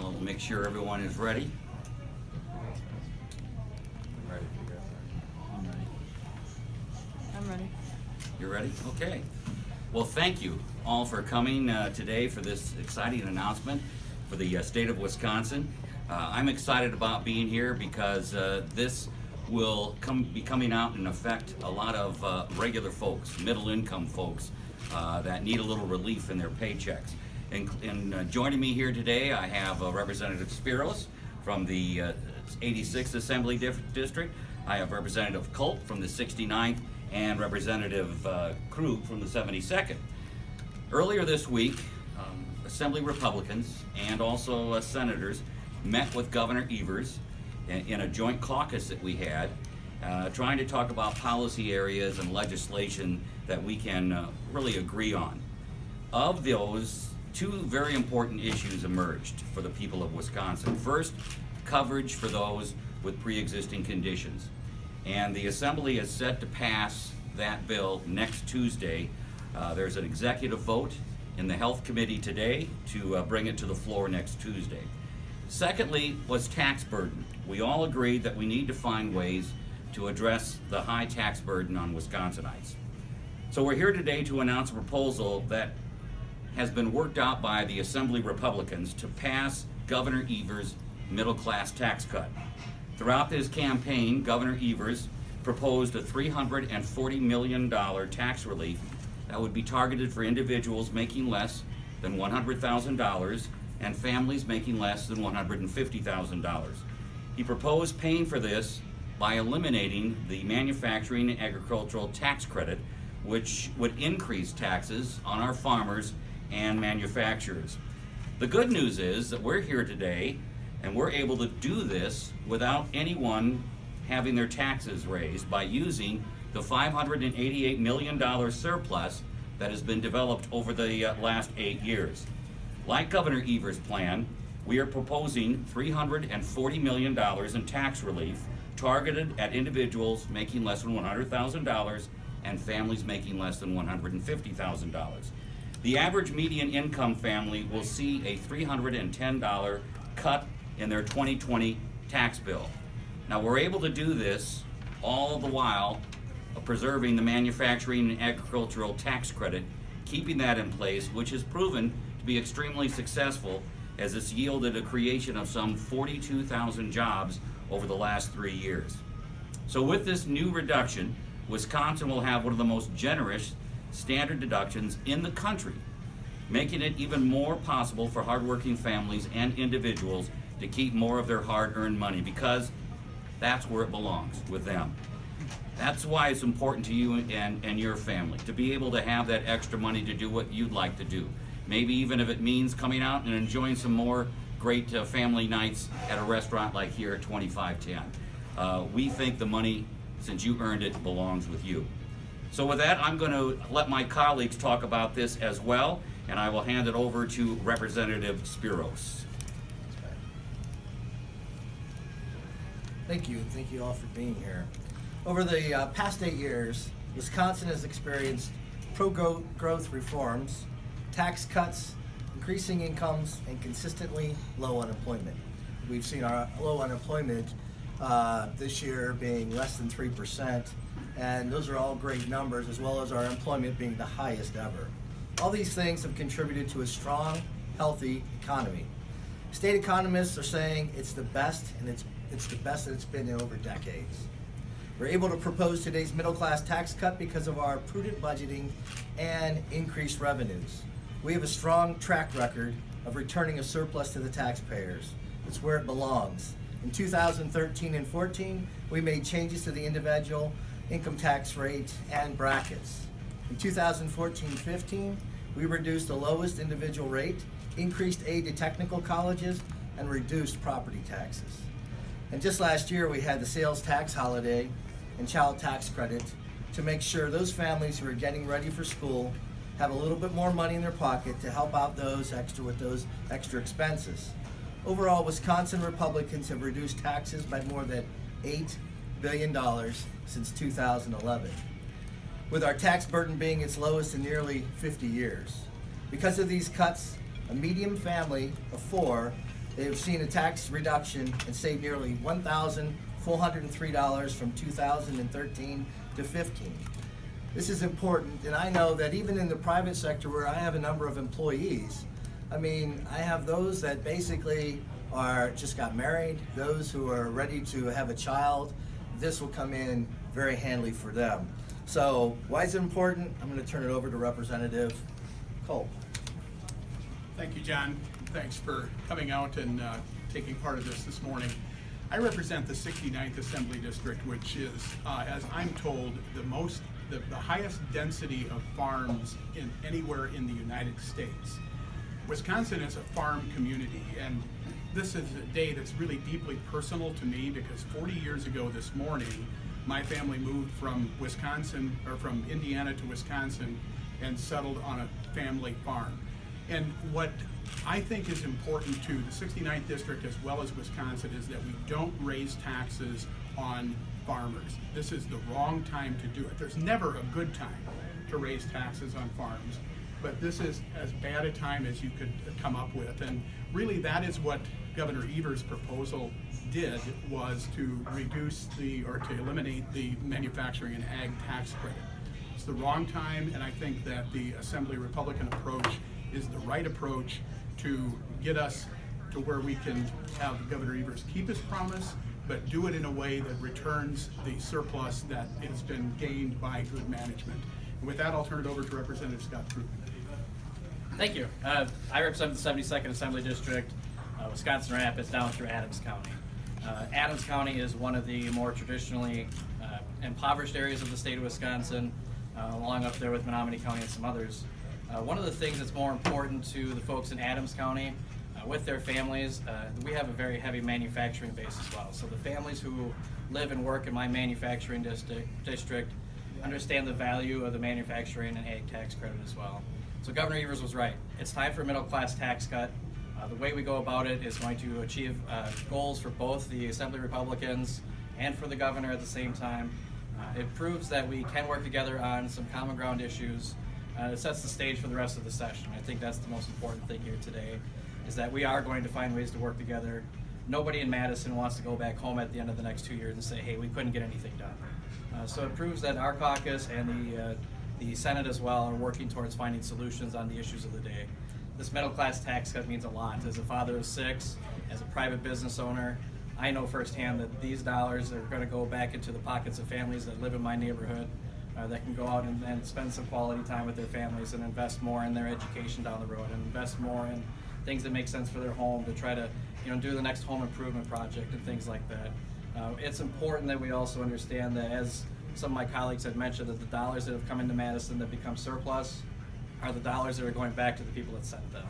I'll make sure everyone is ready. I'm ready. You're ready? Okay. Well, thank you all for coming today for this exciting announcement for the state of Wisconsin. I'm excited about being here because this will be coming out and affect a lot of regular folks, middle income folks that need a little relief in their paychecks. And joining me here today, I have Representative Spiros from the 86th Assembly District. I have Representative Kulp from the 69th and Representative Krug from the 72nd. Earlier this week, Assembly Republicans and also senators met with Governor Evers in a joint caucus that we had, trying to talk about policy areas and legislation that we can really agree on. Of those, two very important issues emerged for the people of Wisconsin. First, coverage for those with pre-existing conditions. And the Assembly is set to pass that bill next Tuesday. There's an executive vote in the Health Committee today to bring it to the floor next Tuesday. Secondly was tax burden. We all agreed that we need to find ways to address the high tax burden on Wisconsinites. So we're here today to announce a proposal that has been worked out by the Assembly Republicans to pass Governor Evers' middle-class tax cut. Throughout this campaign, Governor Evers proposed a $340 million tax relief that would be targeted for individuals making less than $100,000 and families making less than $150,000. He proposed paying for this by eliminating the manufacturing and agricultural tax credit, which would increase taxes on our farmers and manufacturers. The good news is that we're here today and we're able to do this without anyone having their taxes raised by using the $588 million surplus that has been developed over the last 8 years. Like Governor Evers' plan, we are proposing $340 million in tax relief targeted at individuals making less than $100,000 and families making less than $150,000. The average median income family will see a $310 cut in their 2020 tax bill. Now, we're able to do this all the while preserving the manufacturing and agricultural tax credit, keeping that in place, which has proven to be extremely successful as it's yielded a creation of some 42,000 jobs over the last 3 years. So with this new reduction, Wisconsin will have one of the most generous standard deductions in the country, making it even more possible for hardworking families and individuals to keep more of their hard-earned money, because that's where it belongs, with them. That's why it's important to you and your family to be able to have that extra money to do what you'd like to do. Maybe even if it means coming out and enjoying some more great family nights at a restaurant like here at 2510. We think the money, since you earned it, belongs with you. So with that, I'm going to let my colleagues talk about this as well, and I will hand it over to Representative Spiros. Thank you. Thank you all for being here. Over the past 8 years, Wisconsin has experienced pro-growth reforms, tax cuts, increasing incomes, and consistently low unemployment. We've seen our low unemployment this year being less than 3%, and those are all great numbers, as well as our employment being the highest ever. All these things have contributed to a strong, healthy economy. State economists are saying it's the best, and it's the best that it's been in over decades. We're able to propose today's middle-class tax cut because of our prudent budgeting and increased revenues. We have a strong track record of returning a surplus to the taxpayers. It's where it belongs. In 2013 and 14, we made changes to the individual income tax rate and brackets. In 2014-15, we reduced the lowest individual rate, increased aid to technical colleges, and reduced property taxes. And just last year, we had the sales tax holiday and child tax credit to make sure those families who are getting ready for school have a little bit more money in their pocket to help out those extra expenses. Overall, Wisconsin Republicans have reduced taxes by more than $8 billion since 2011, with our tax burden being its lowest in nearly 50 years. Because of these cuts, a median family of 4 They've seen a tax reduction and saved nearly $1,403 from 2013 to 15. This is important, and I know that even in the private sector where I have a number of employees, I mean, I have those that basically just got married, those who are ready to have a child. This will come in very handy for them. So why is it important? I'm going to turn it over to Representative Kulp. Thank you, John. Thanks for coming out and taking part of this morning. I represent the 69th Assembly District, which is, as I'm told, the highest density of farms anywhere in the United States. Wisconsin is a farm community, and this is a day that's really deeply personal to me because 40 years ago this morning, my family moved from Indiana to Wisconsin and settled on a family farm. And what I think is important to the 69th District as well as Wisconsin is that we don't raise taxes on farmers. This is the wrong time to do it. There's never a good time to raise taxes on farms, but this is as bad a time as you could come up with. And really that is what Governor Evers' proposal did, was to eliminate the manufacturing and ag tax credit. It's the wrong time, and I think that the Assembly Republican approach is the right approach to get us to where we can have Governor Evers keep his promise, but do it in a way that returns the surplus that has been gained by good management. And with that, I'll turn it over to Representative Scott Krug. Thank you. I represent the 72nd Assembly District, Wisconsin Rapids, down through Adams County. Adams County is one of the more traditionally impoverished areas of the state of Wisconsin, along up there with Menominee County and some others. One of the things that's more important to the folks in Adams County with their families, we have a very heavy manufacturing base as well. So the families who live and work in my manufacturing district understand the value of the manufacturing and ag tax credit as well. So Governor Evers was right. It's time for a middle class tax cut. The way we go about it is going to achieve goals for both the Assembly Republicans and for the governor at the same time. It proves that we can work together on some common ground issues. It sets the stage for the rest of the session. I think that's the most important thing here today, is that we are going to find ways to work together. Nobody in Madison wants to go back home at the end of the next 2 years and say, hey, we couldn't get anything done. So it proves that our caucus and the Senate as well are working towards finding solutions on the issues of the day. This middle class tax cut means a lot. As a father of 6, as a private business owner, I know firsthand that these dollars are going to go back into the pockets of families that live in my neighborhood, that can go out and spend some quality time with their families and invest more in their education down the road and invest more in things that make sense for their home, to try to do the next home improvement project and things like that. It's important that we also understand that, as some of my colleagues had mentioned, that the dollars that have come into Madison that become surplus are the dollars that are going back to the people that sent them.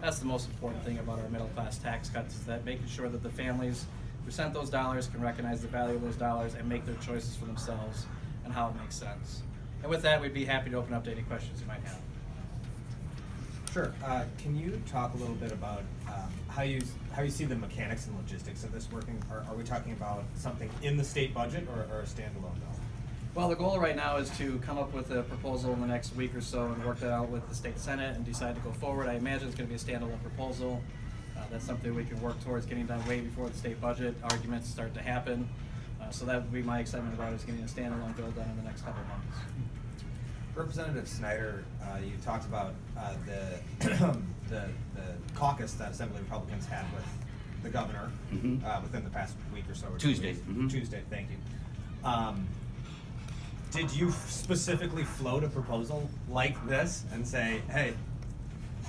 That's the most important thing about our middle class tax cuts, is that making sure that the families who sent those dollars can recognize the value of those dollars and make their choices for themselves and how it makes sense. And with that, we'd be happy to open up to any questions you might have. Sure. Can you talk a little bit about how you see the mechanics and logistics of this working? Are we talking about something in the state budget or a standalone bill? Well, the goal right now is to come up with a proposal in the next week or so and work that out with the state Senate and decide to go forward. I imagine it's going to be a standalone proposal. That's something we can work towards getting done way before the state budget arguments start to happen. So that would be my excitement about it, is getting a standalone bill done in the next couple of months. Representative Snyder, you talked about the caucus that Assembly Republicans had with the governor within the past week or so. Or Tuesday. Tuesday, thank you. Did you specifically float a proposal like this and say, hey,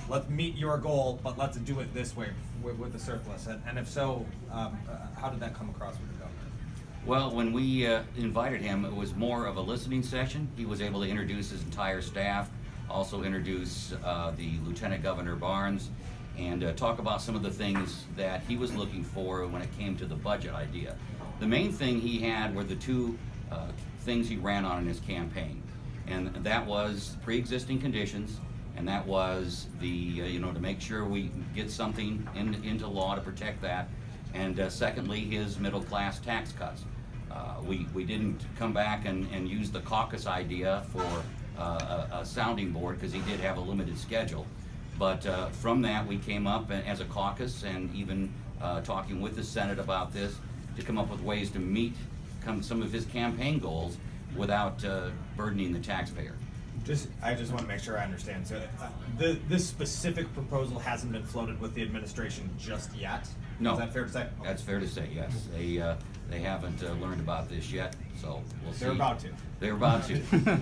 let's meet your goal, but let's do it this way with the surplus? And if so, how did that come across with the governor? Well, when we invited him, it was more of a listening session. He was able to introduce his entire staff, also introduce the Lieutenant Governor Barnes, and talk about some of the things that he was looking for when it came to the budget idea. The main thing he had were the two things he ran on in his campaign, and that was pre-existing conditions, and that was the to make sure we get something into law to protect that, and secondly, his middle class tax cuts. We didn't come back and use the caucus idea for a sounding board, because he did have a limited schedule, But from that, we came up as a caucus and even talking with the Senate about this to come up with ways to meet some of his campaign goals without burdening the taxpayer. I just want to make sure I understand. So, this specific proposal hasn't been floated with the administration just yet? No. Is that fair to say? That's fair to say, yes. They haven't learned about this yet, so we'll see. They're about to. They're about to.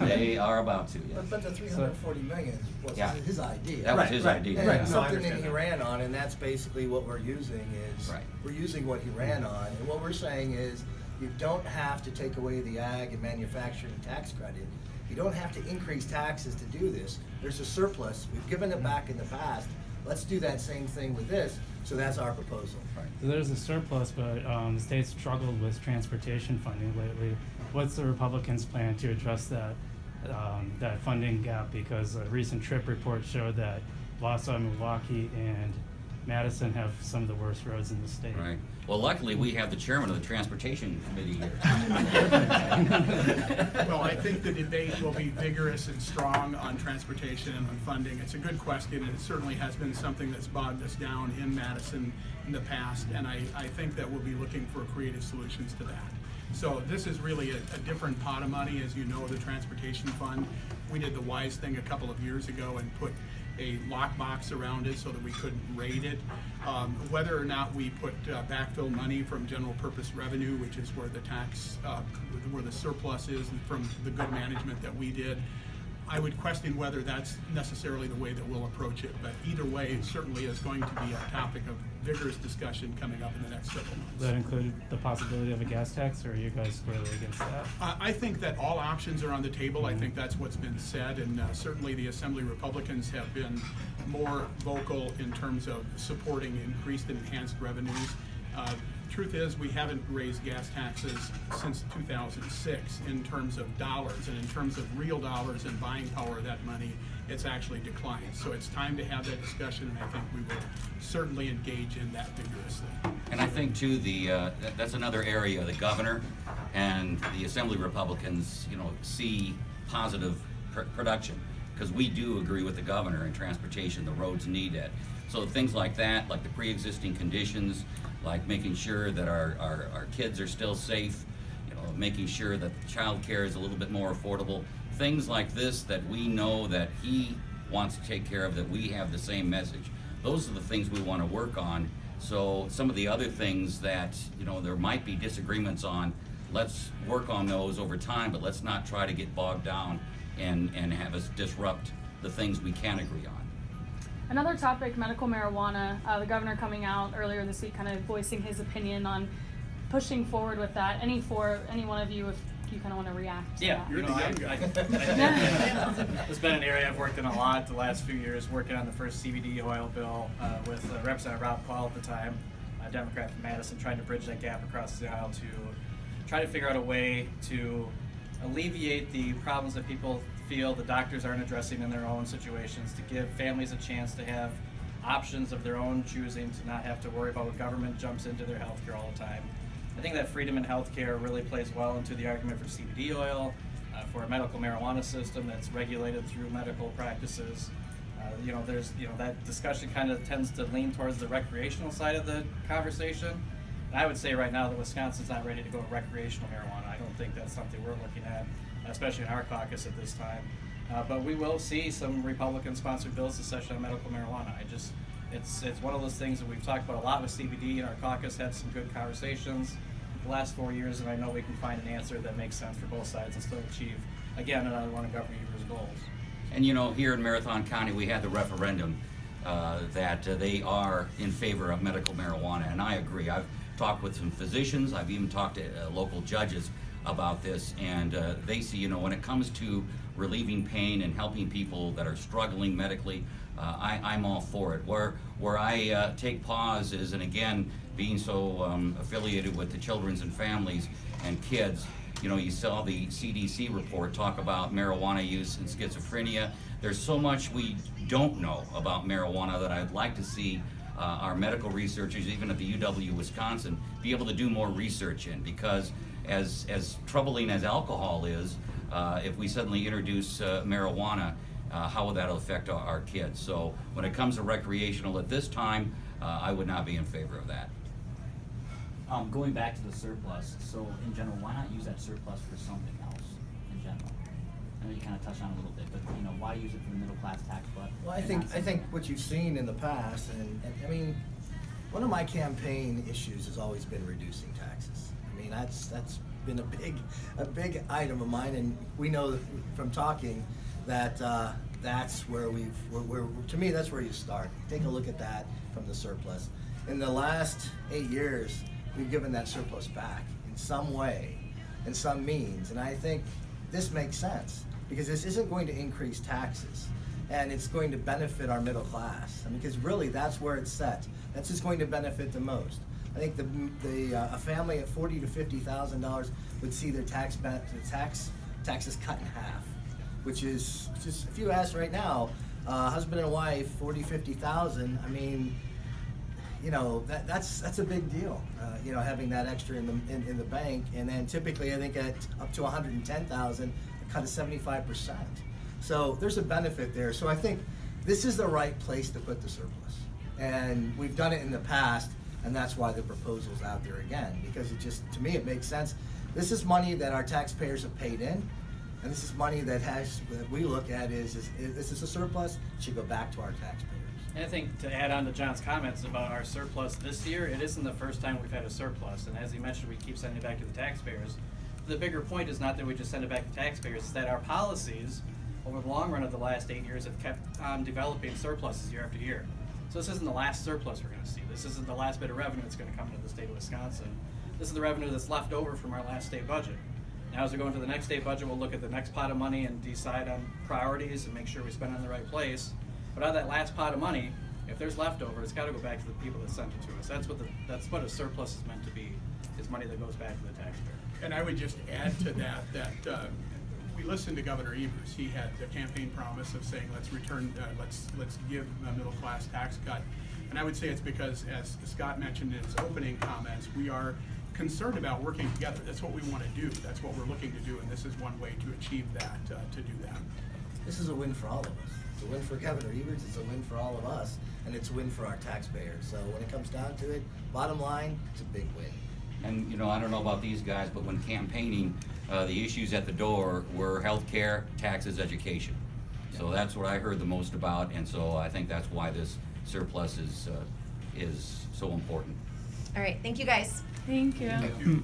They are about to, yes. But the 340 million was Yeah. his idea. That was Right, his right. idea. And Right. No, I something that understand he that. ran on, and that's basically what we're using is, Right. we're using what he ran on, and what we're saying is, you don't have to take away the ag and manufacturing tax credit. You don't have to increase taxes to do this. There's a surplus, we've given it back in the past, let's do that same thing with this, so that's our proposal. So there's a surplus, but the state's struggled with transportation funding lately. What's the Republicans' plan to address that funding gap? Because a recent trip report showed that Wausau, Milwaukee, and Madison have some of the worst roads in the state. Right. Well, luckily, we have the chairman of the Transportation Committee here. Well, I think the debate will be vigorous and strong on transportation and on funding. It's a good question, and it certainly has been something that's bogged us down in Madison in the past, and I think that we'll be looking for creative solutions to that. So this is really a different pot of money, as you know, the transportation fund. We did the wise thing a couple of years ago and put a lockbox around it so that we couldn't raid it. Whether or not we put backfill money from general purpose revenue, which is where the tax, where the surplus is from the good management that we did, I would question whether that's necessarily the way that we'll approach it. But either way, it certainly is going to be a topic of vigorous discussion coming up in the next several months. Does that include the possibility of a gas tax, or are you guys squarely against that? I think that all options are on the table. I think that's what's been said, and certainly the Assembly Republicans have been more vocal in terms of supporting increased and enhanced revenues. Truth is, we haven't raised gas taxes since 2006 in terms of dollars, and in terms of real dollars and buying power of that money, it's actually declined. So it's time to have that discussion, and I think we will certainly engage in that vigorously. And I think too, that's another area the governor and the Assembly Republicans, see positive production, because we do agree with the governor in transportation. The roads need it. So things like that, like the pre-existing conditions, like making sure that our kids are still safe, making sure that child care is a little bit more affordable. Things like this that we know that he wants to take care of, that we have the same message. Those are the things we want to work on. So some of the other things that, there might be disagreements on, let's work on those over time, but let's not try to get bogged down and have us disrupt the things we can agree on. Another topic, medical marijuana. The governor coming out earlier this week, kind of voicing his opinion on pushing forward with that. Any one of you, if you kind of want to react to that. You're the young guy. It's been an area I've worked in a lot the last few years, working on the first CBD oil bill with Representative Rob Paul at the time, a Democrat from Madison, trying to bridge that gap across the aisle to try to figure out a way to alleviate the problems that people feel the doctors aren't addressing in their own situations, to give families a chance to have options of their own choosing, to not have to worry about what government jumps into their health care all the time. I think that freedom in healthcare really plays well into the argument for CBD oil, for a medical marijuana system that's regulated through medical practices. That discussion kind of tends to lean towards the recreational side of the conversation. And I would say right now that Wisconsin's not ready to go recreational marijuana. I don't think that's something we're looking at, especially in our caucus at this time. But we will see some Republican-sponsored bills this session on medical marijuana. It's one of those things that we've talked about a lot with CBD, and our caucus had some good conversations the last 4 years, and I know we can find an answer that makes sense for both sides and still achieve, again, another one of Governor Evers' goals. And here in Marathon County, we had the referendum that they are in favor of medical marijuana, and I agree. I've talked with some physicians, I've even talked to local judges about this, and they see, when it comes to relieving pain and helping people that are struggling medically, I'm all for it. Where I take pause is, and again, being so affiliated with the Children's and Families and kids, you saw the CDC report talk about marijuana use and schizophrenia. There's so much we don't know about marijuana that I'd like to see our medical researchers, even at the UW-Wisconsin, be able to do more research in, because as troubling as alcohol is, if we suddenly introduce marijuana, how that'll affect our kids. So when it comes to recreational at this time, I would not be in favor of that. Going back to the surplus, so in general, why not use that surplus for something else in general? I know you kind of touched on it a little bit, but why use it for the middle class tax cut? Well, I think what you've seen in the past, and I mean, one of my campaign issues has always been reducing taxes. I mean, that's been a big item of mine, and we know from talking that that's where to me, that's where you start. Take a look at that from the surplus. In the last 8 years, we've given that surplus back in some way, in some means, and I think this makes sense because this isn't going to increase taxes, and it's going to benefit our middle class. I mean, because really, that's where it's set. That's just going to benefit the most. I think a family at $40,000 to $50,000 would see their taxes cut in half, which is if you ask right now, husband and wife, 40, 50,000. I mean, that's a big deal. Having that extra in the bank, and then typically I think at up to 110,000, a cut of 75%. So there's a benefit there. So I think this is the right place to put the surplus, and we've done it in the past. And that's why the proposal's out there again, because to me, it makes sense. This is money that our taxpayers have paid in, and this is money that we look at is this is a surplus, it should go back to our taxpayers. And I think to add on to John's comments about our surplus this year, it isn't the first time we've had a surplus. And as he mentioned, we keep sending it back to the taxpayers. The bigger point is not that we just send it back to taxpayers, it's that our policies over the long run of the last 8 years have kept on developing surpluses year after year. So this isn't the last surplus we're going to see. This isn't the last bit of revenue that's going to come into the state of Wisconsin. This is the revenue that's left over from our last state budget. Now as we go into the next state budget, we'll look at the next pot of money and decide on priorities and make sure we spend it in the right place. But out of that last pot of money, if there's leftover, it's got to go back to the people that sent it to us. That's what a surplus is meant to be, is money that goes back to the taxpayer. And I would just add to that we listened to Governor Evers. He had the campaign promise of saying let's give a middle class tax cut, and I would say it's because, as Scott mentioned in his opening comments, we are concerned about working together. That's what we want to do. That's what we're looking to do, and this is one way to achieve that. To do that. This is a win for all of us. It's a win for Governor Evers. It's a win for all of us, and it's a win for our taxpayers. So when it comes down to it, bottom line, it's a big win. And I don't know about these guys, but when campaigning, the issues at the door were healthcare, taxes, education. So that's what I heard the most about, and so I think that's why this surplus is so important. All right, thank you guys. Thank you. Thank you.